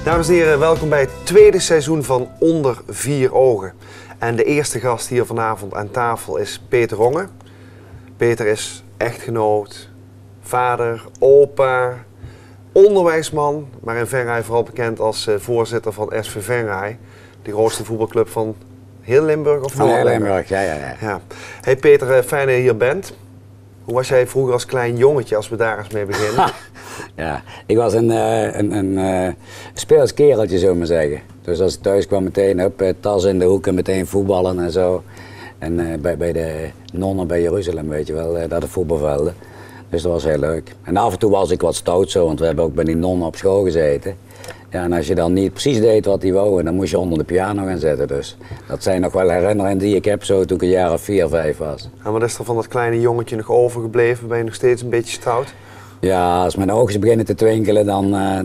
Dames en heren, welkom bij het tweede seizoen van Onder Vier Ogen. En de eerste gast hier vanavond aan tafel is Peter Ronge. Peter is echtgenoot, vader, opa, onderwijsman, maar in Venray vooral bekend als voorzitter van SV Venray. De grootste voetbalclub van heel Limburg of van heel Limburg, ja. Hey Peter, fijn dat je hier bent. Hoe was jij vroeger als klein jongetje, als we daar eens mee beginnen? Ja, ik was een speels kereltje, zullen we maar zeggen. Dus als ik thuis kwam meteen op, tas in de hoek en meteen voetballen en zo. En bij de nonnen bij Jeruzalem, weet je wel, daar de voetbalvelden. Dus dat was heel leuk. En af en toe was ik wat stout zo, want we hebben ook bij die nonnen op school gezeten. Ja, en als je dan niet precies deed wat die wouden, dan moest je onder de piano gaan zitten. Dus dat zijn nog wel herinneringen die ik heb zo toen ik een jaar of 4, 5 was. En wat is er van dat kleine jongetje nog overgebleven? Ben je nog steeds een beetje stout? Ja, als mijn oogjes beginnen te twinkelen,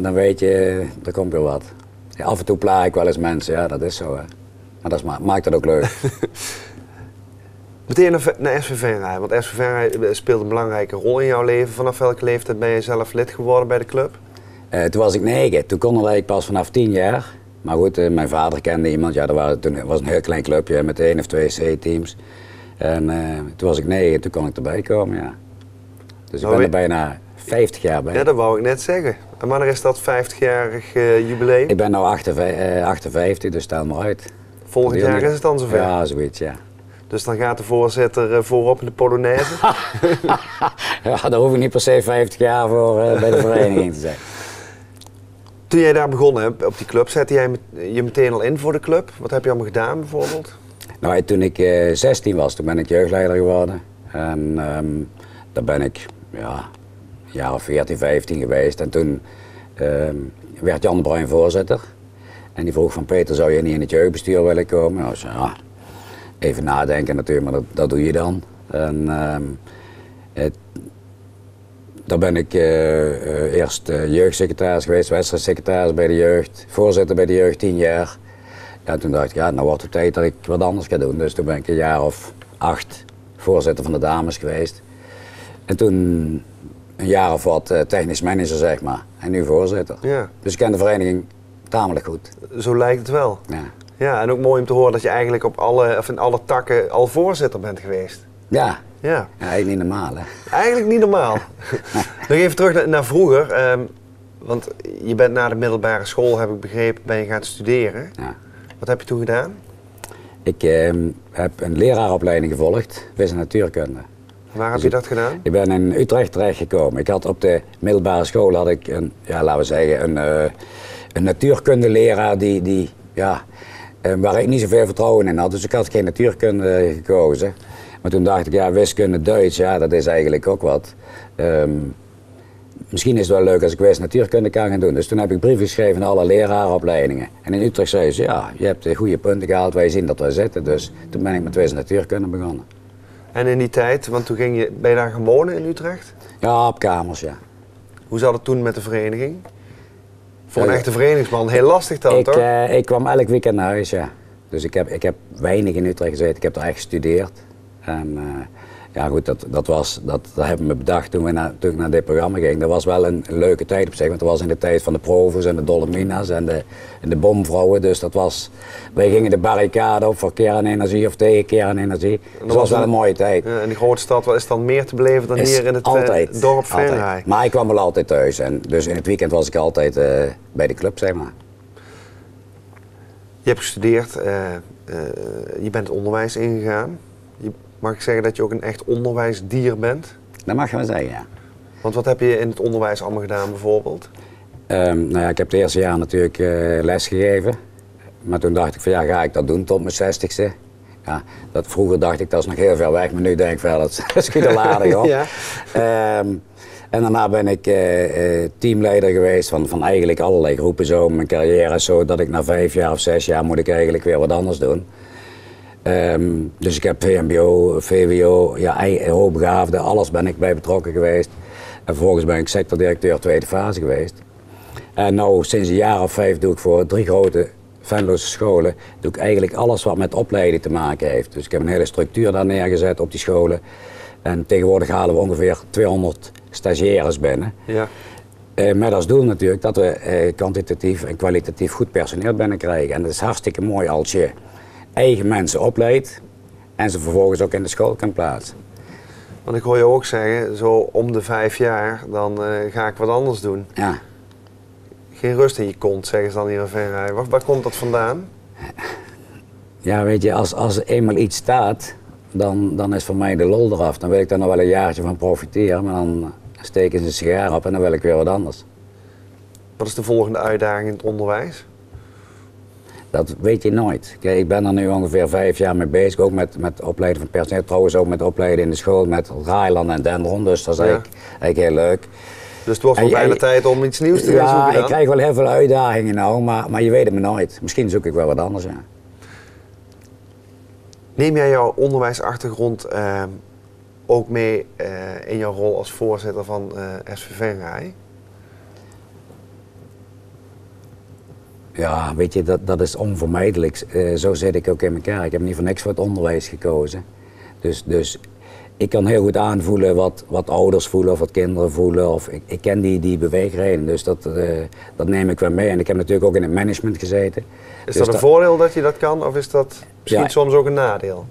dan weet je, er komt weer wat. Ja, af en toe plaag ik wel eens mensen, ja, dat is zo. Hè. Maar dat maakt het ook leuk. Meteen naar SV Venray, want SV Venray speelt een belangrijke rol in jouw leven. Vanaf welke leeftijd ben je zelf lid geworden bij de club? Toen was ik 9, toen kon ik pas vanaf 10 jaar. Maar goed, mijn vader kende iemand, ja, toen was een heel klein clubje met 1 of 2 C-teams. En toen was ik 9, toen kon ik erbij komen, ja. Dus ik ben er bijna 50 jaar bij. Ja, dat wou ik net zeggen. En wanneer is dat 50-jarig jubileum? Ik ben nu 58, dus stel maar uit. Volgend jaar is het dan zover? Ja, zoiets, ja. Dus dan gaat de voorzitter voorop in de Polonaise? Ja, daar hoef ik niet per se 50 jaar voor bij de vereniging te zijn. Toen jij daar begon op die club, zette jij je meteen al in voor de club? Wat heb je allemaal gedaan bijvoorbeeld? Nou, toen ik 16 was, toen ben ik jeugdleider geworden. En daar ben ik ja, een jaar of 14, 15 geweest. En toen werd Jan de Bruin voorzitter. En die vroeg van Peter, zou je niet in het jeugdbestuur willen komen? Nou, ik zei, ja, even nadenken natuurlijk, maar dat doe je dan. En daar ben ik eerst jeugdsecretaris geweest, wedstrijdsecretaris bij de jeugd, voorzitter bij de jeugd 10 jaar. Ja, toen dacht ik, ja, nou wordt het tijd dat ik wat anders ga doen. Dus toen ben ik een jaar of 8 voorzitter van de dames geweest. En toen een jaar of wat technisch manager, zeg maar. En nu voorzitter. Ja. Dus ik ken de vereniging tamelijk goed. Zo lijkt het wel. Ja. Ja, en ook mooi om te horen dat je eigenlijk in alle takken al voorzitter bent geweest. Ja. Ja. Ja, eigenlijk niet normaal, hè? Eigenlijk niet normaal. Nog even terug naar vroeger. Want je bent na de middelbare school, heb ik begrepen, ben je gaan studeren. Ja. Wat heb je toen gedaan? Ik heb een leraaropleiding gevolgd, wiskunde en natuurkunde. Waar heb je dat gedaan? Ik ben in Utrecht terechtgekomen. Ik had op de middelbare school had ik laten we zeggen, een natuurkundeleraar waar ik niet zoveel vertrouwen in had. Dus ik had geen natuurkunde gekozen. Maar toen dacht ik, ja, wiskunde, Duits, ja, dat is eigenlijk ook wat. Misschien is het wel leuk als ik wiskunde natuurkunde kan gaan doen. Dus toen heb ik brieven geschreven naar alle leraaropleidingen. En in Utrecht zei ze, ja, je hebt goede punten gehaald, wij zien dat wij zitten. Dus toen ben ik met wiskunde natuurkunde begonnen. En in die tijd, want toen ben je daar gaan wonen in Utrecht? Ja, op kamers, ja. Hoe zat het toen met de vereniging? Voor een echte verenigingsman heel lastig dan, toch? Ik kwam elk weekend naar huis, ja. Dus ik heb weinig in Utrecht gezeten, ik heb daar echt gestudeerd. En ja goed, dat hebben we bedacht toen ik naar dit programma ging. Dat was wel een leuke tijd op zich, want dat was in de tijd van de Provos en de Dolomina's en de bomvrouwen. Dus wij gingen de barricade op voor kernenergie of tegen kernenergie. Dus dat was wel een mooie tijd. Ja, en die grote stad is dan meer te beleven dan hier in het dorp Venray. Maar ik kwam wel altijd thuis en dus in het weekend was ik altijd bij de club, zeg maar. Je hebt gestudeerd, je bent het onderwijs ingegaan. Mag ik zeggen dat je ook een echt onderwijsdier bent? Dat mag je wel zeggen, ja. Want wat heb je in het onderwijs allemaal gedaan bijvoorbeeld? Nou ja, ik heb het eerste jaar natuurlijk les gegeven. Maar toen dacht ik van ja, ga ik dat doen tot mijn 60ste? Ja, vroeger dacht ik dat is nog heel ver weg, maar nu denk ik wel dat schiet al aardig op. Ja. En daarna ben ik teamleider geweest van eigenlijk allerlei groepen zo. Mijn carrière is zo dat ik na 5 jaar of 6 jaar moet ik eigenlijk weer wat anders doen. Dus ik heb VMBO, VWO, ja, hoogbegaafden, alles ben ik bij betrokken geweest. En vervolgens ben ik sectordirecteur tweede fase geweest. En nou, sinds een jaar of 5 doe ik voor 3 grote Venlose scholen, doe ik eigenlijk alles wat met opleiding te maken heeft. Dus ik heb een hele structuur daar neergezet op die scholen. En tegenwoordig halen we ongeveer 200 stagiaires binnen. Ja. Met als doel natuurlijk dat we kwantitatief en kwalitatief goed personeel binnenkrijgen. En het is hartstikke mooi als je eigen mensen opleidt en ze vervolgens ook in de school kan plaatsen. Want ik hoor je ook zeggen, zo om de 5 jaar, dan ga ik wat anders doen. Ja. Geen rust in je kont, zeggen ze dan hier in Venray. Waar komt dat vandaan? Ja, weet je, als eenmaal iets staat, dan is voor mij de lol eraf. Dan wil ik daar nog wel een jaartje van profiteren, maar dan steken ze een sigaar op en dan wil ik weer wat anders. Wat is de volgende uitdaging in het onderwijs? Dat weet je nooit. Kijk, ik ben er nu ongeveer 5 jaar mee bezig, ook met opleiden van personeel. Trouwens ook met opleiden in de school, met Railand en Dendron, dus dat is eigenlijk heel leuk. Dus het wordt wel bijna tijd om iets nieuws te gaan zoeken dan? Ja, ik krijg wel heel veel uitdagingen nou, maar je weet het maar nooit. Misschien zoek ik wel wat anders, ja. Neem jij jouw onderwijsachtergrond ook mee in jouw rol als voorzitter van SV Venray? Ja, weet je, dat is onvermijdelijk. Zo zit ik ook in elkaar. Ik heb niet voor niks voor het onderwijs gekozen. Dus ik kan heel goed aanvoelen wat ouders voelen of wat kinderen voelen. Of ik ken die beweegreden, dus dat neem ik wel mee. En ik heb natuurlijk ook in het management gezeten. Is dat een voordeel dat je dat kan of is dat misschien soms ook een nadeel?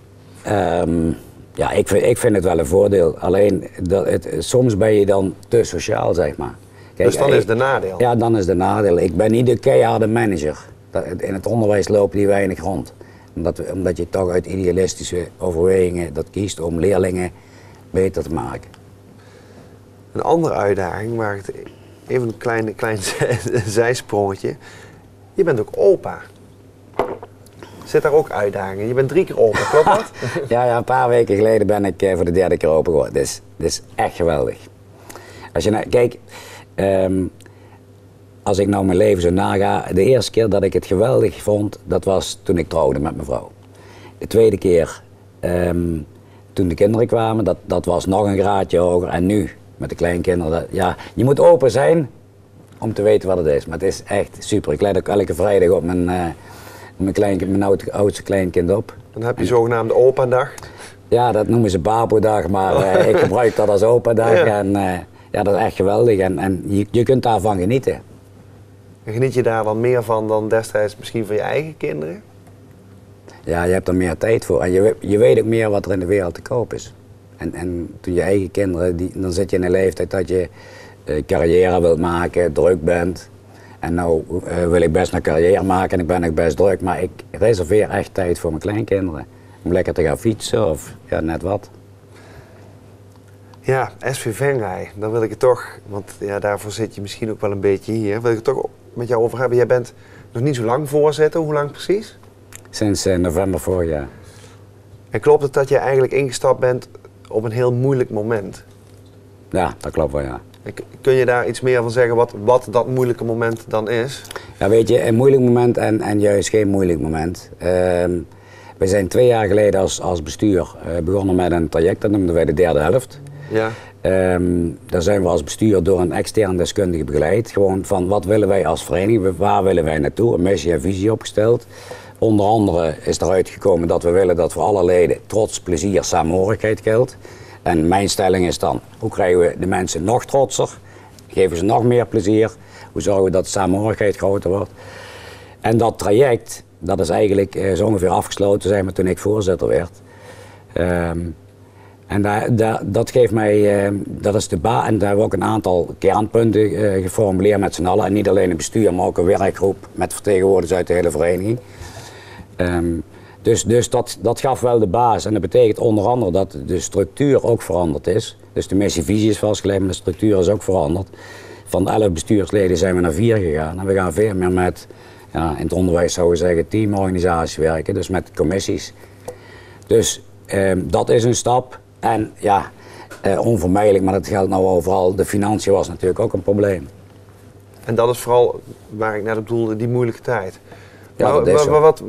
Ja, ik vind het wel een voordeel. Alleen, soms ben je dan te sociaal, zeg maar. Kijk, dus dan is het een nadeel? Ja, dan is het een nadeel. Ik ben niet de keiharde manager. In het onderwijs lopen die weinig rond. Omdat je toch uit idealistische overwegingen dat kiest om leerlingen beter te maken. Een andere uitdaging, waar ik even een klein zijsprongetje. Je bent ook opa. Zit daar ook uitdagingen? Je bent 3 keer opa, klopt dat? Ja, een paar weken geleden ben ik voor de 3e keer opa geworden. Dit is echt geweldig. Als je kijk, als ik nou mijn leven zo naga, de eerste keer dat ik het geweldig vond, dat was toen ik trouwde met mijn vrouw. De tweede keer, toen de kinderen kwamen, dat was nog een graadje hoger. En nu, met de kleinkinderen, ja, je moet open zijn om te weten wat het is. Maar het is echt super. Ik let ook elke vrijdag op mijn oudste kleinkind op. Dan heb je zogenaamde opa-dag. Ja, dat noemen ze baboedag, maar ik gebruik dat als opa-dag. Ja. En ja, dat is echt geweldig en je kunt daarvan genieten. En geniet je daar dan meer van dan destijds misschien van je eigen kinderen? Ja, je hebt er meer tijd voor en je weet ook meer wat er in de wereld te koop is. En toen je eigen kinderen, dan zit je in een leeftijd dat je carrière wilt maken, druk bent. En nou wil ik best een carrière maken en ik ben ook best druk, maar ik reserveer echt tijd voor mijn kleinkinderen. Om lekker te gaan fietsen of ja, net wat. Ja, SV Venray, dan wil ik het toch, want ja, daarvoor zit je misschien ook wel een beetje hier, wil ik het toch met jou over hebben. Jij bent nog niet zo lang voorzitter, hoe lang precies? Sinds november vorig jaar. En klopt het dat je eigenlijk ingestapt bent op een heel moeilijk moment? Ja, dat klopt wel, ja. Kun je daar iets meer van zeggen wat dat moeilijke moment dan is? Ja, weet je, een moeilijk moment en juist geen moeilijk moment. We zijn 2 jaar geleden als bestuur begonnen met een traject, dat noemden wij de 3e helft. Ja. Daar zijn we als bestuur door een externe deskundige begeleid. Gewoon van wat willen wij als vereniging, waar willen wij naartoe, een missie en visie opgesteld. Onder andere is eruit gekomen dat we willen dat voor alle leden trots, plezier, samenhorigheid geldt. En mijn stelling is dan, hoe krijgen we de mensen nog trotser, geven ze nog meer plezier, hoe zorgen we dat de samenhorigheid groter wordt. En dat traject, dat is eigenlijk zo ongeveer afgesloten, zeg maar, toen ik voorzitter werd. En dat geeft mij, dat is de en daar hebben we ook een aantal kernpunten geformuleerd met z'n allen. En niet alleen een bestuur, maar ook een werkgroep met vertegenwoordigers uit de hele vereniging. Dus dat gaf wel de basis. En dat betekent onder andere dat de structuur ook veranderd is. Dus de missie-visie is vastgelegd, maar de structuur is ook veranderd. Van 11 bestuursleden zijn we naar 4 gegaan. En we gaan veel meer met, ja, in het onderwijs zouden we zeggen, teamorganisatie werken. Dus met commissies. Dus dat is een stap. En ja, onvermijdelijk, maar dat geldt nou overal. De financiën was natuurlijk ook een probleem. En dat is vooral waar ik net op doelde, die moeilijke tijd. Ja, maar wat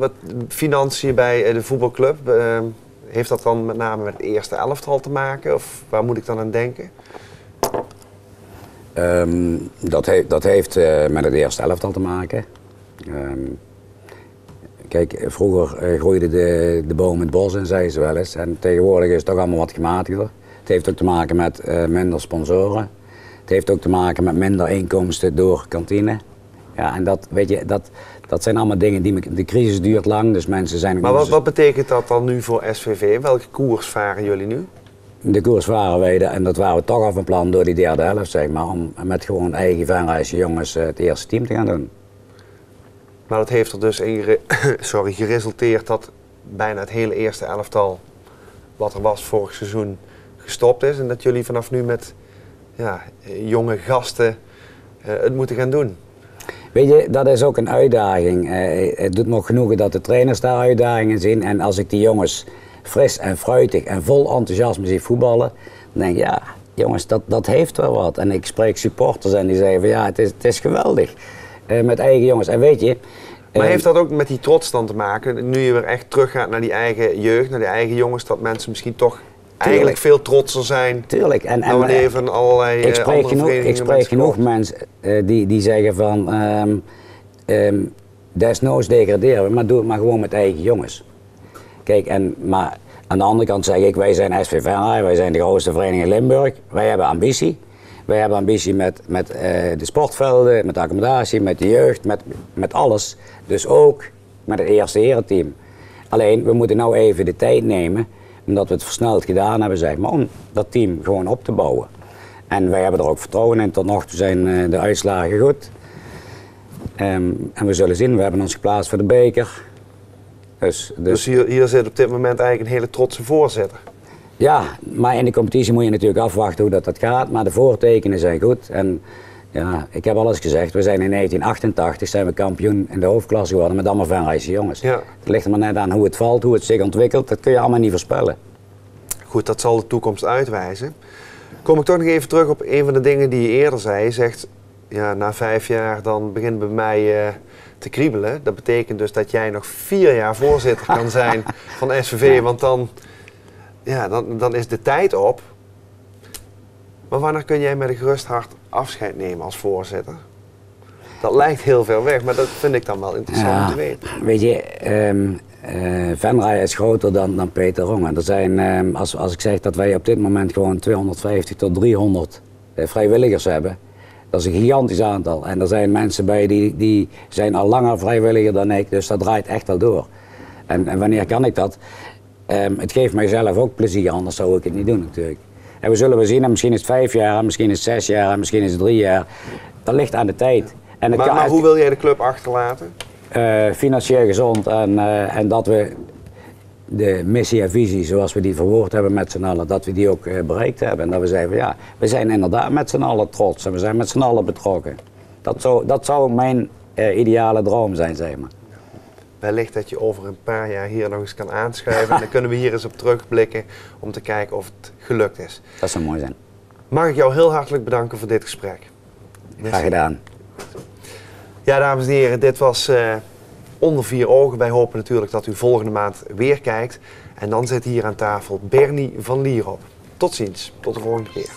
financiën bij de voetbalclub, heeft dat dan met name met het eerste elftal te maken? Of waar moet ik dan aan denken? Dat heeft met het eerste elftal te maken. Kijk, vroeger groeide de boom het bos in, zeiden ze wel eens. En tegenwoordig is het toch allemaal wat gematigder. Het heeft ook te maken met minder sponsoren. Het Het heeft ook te maken met minder inkomsten door kantine. Ja, en dat, weet je, dat zijn allemaal dingen de crisis duurt lang, dus mensen zijn... Maar wat betekent dat dan nu voor SVV? Welke koers varen jullie nu? De koers waren wij, en dat waren we toch al van plan door die derde helft, zeg maar, om met gewoon eigen Venrayse jongens het eerste team te gaan doen. Maar dat heeft er dus in geresulteerd dat bijna het hele eerste elftal wat er was vorig seizoen gestopt is. En dat jullie vanaf nu met jonge gasten het moeten gaan doen. Weet je, dat is ook een uitdaging. Het doet me genoegen dat de trainers daar uitdagingen zien. En als ik die jongens fris en fruitig en vol enthousiasme zie voetballen, dan denk ik, ja, jongens, dat heeft wel wat. En ik spreek supporters en die zeggen van ja, het is geweldig. Met eigen jongens. En weet je... Maar heeft dat ook met die trots dan te maken? Nu je weer echt teruggaat naar die eigen jeugd, naar die eigen jongens, dat mensen misschien toch eigenlijk veel trotser zijn. Tuurlijk. En wanneer van allerlei ik spreek genoeg mensen die zeggen van desnoods degraderen we, maar doe het maar gewoon met eigen jongens. Kijk, maar aan de andere kant zeg ik, wij zijn SV Venray, wij zijn de grootste vereniging in Limburg. Wij hebben ambitie. Wij hebben ambitie met de sportvelden, met de accommodatie, met de jeugd, met alles. Dus ook met het eerste herenteam. Alleen, we moeten nou even de tijd nemen, omdat we het versneld gedaan hebben, zeg maar, om dat team gewoon op te bouwen. En wij hebben er ook vertrouwen in. Tot nog toe zijn de uitslagen goed. En we zullen zien, we hebben ons geplaatst voor de beker. Dus hier zit op dit moment eigenlijk een hele trotse voorzitter. Ja, maar in de competitie moet je natuurlijk afwachten hoe dat gaat. Maar de voortekenen zijn goed. En ja, ik heb al eens gezegd, we zijn in 1988 zijn we kampioen in de hoofdklasse geworden met allemaal Venrayse jongens. Ja. Het ligt er maar net aan hoe het valt, hoe het zich ontwikkelt. Dat kun je allemaal niet voorspellen. Goed, dat zal de toekomst uitwijzen. Kom ik toch nog even terug op een van de dingen die je eerder zei. Je zegt, ja, na 5 jaar dan begint bij mij te kriebelen. Dat betekent dus dat jij nog 4 jaar voorzitter kan zijn van SVV. Ja. Want dan is de tijd op. Maar wanneer kun jij met een gerust hart afscheid nemen als voorzitter? Dat lijkt heel veel weg, maar dat vind ik dan wel interessant om te weten. Weet je, Venray is groter dan Peter Rongen. Er zijn, als ik zeg dat wij op dit moment gewoon 250 tot 300 vrijwilligers hebben, dat is een gigantisch aantal. En er zijn mensen bij die zijn al langer vrijwilliger dan ik, dus dat draait echt al door. En wanneer kan ik dat? Het geeft mijzelf ook plezier, anders zou ik het niet doen natuurlijk. En we zullen zien, en misschien is het 5 jaar, misschien is het 6 jaar, misschien is het 3 jaar. Dat ligt aan de tijd. En maar hoe wil jij de club achterlaten? Financieel gezond en dat we de missie en visie zoals we die verwoord hebben met z'n allen, dat we die ook bereikt hebben. En dat we zeggen van ja, we zijn inderdaad met z'n allen trots en we zijn met z'n allen betrokken. Dat zou mijn ideale droom zijn, zeg maar. Wellicht dat je over een paar jaar hier nog eens kan aanschuiven en dan kunnen we hier eens op terugblikken om te kijken of het gelukt is. Dat zou mooi zijn. Mag ik jou heel hartelijk bedanken voor dit gesprek. Graag gedaan. Ja, dames en heren, dit was Onder 4 Ogen. Wij hopen natuurlijk dat u volgende maand weer kijkt. En dan zit hier aan tafel Bernie van Lierop. Tot ziens, tot de volgende keer.